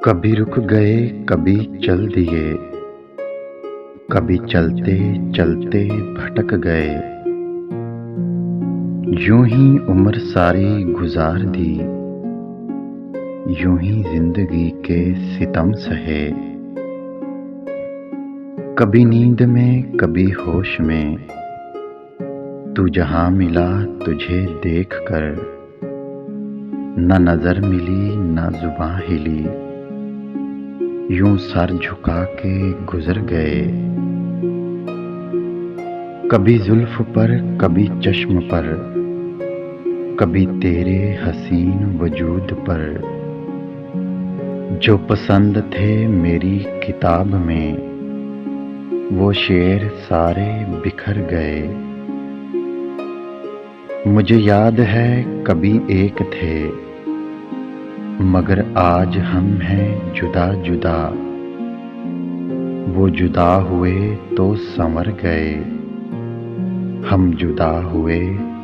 कभी रुक गए, कभी चल दिए, कभी चलते चलते भटक गए। यूं ही उम्र सारी गुजार दी, यूं ही जिंदगी के सितम सहे। कभी नींद में कभी होश में, तू जहां मिला तुझे देख कर, न नजर मिली न जुबां हिली, यूं सर झुका के गुजर गए। कभी जुल्फ पर कभी चश्म पर, कभी तेरे हसीन वजूद पर, जो पसंद थे मेरी किताब में वो शेर सारे बिखर गए। मुझे याद है कभी एक थे, मगर आज हम हैं जुदा जुदा। वो जुदा हुए तो संवर गए, हम जुदा हुए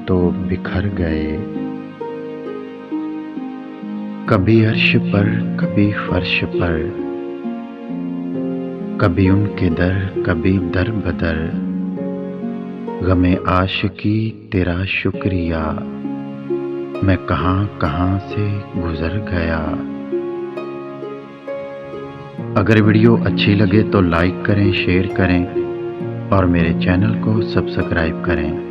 तो बिखर गए। कभी अर्श पर कभी फर्श पर, कभी उनके दर कभी दर बदर, गमे आशिकी तेरा शुक्रिया, मैं कहां कहां से गुजर गया। अगर वीडियो अच्छी लगे तो लाइक करें, शेयर करें और मेरे चैनल को सब्सक्राइब करें।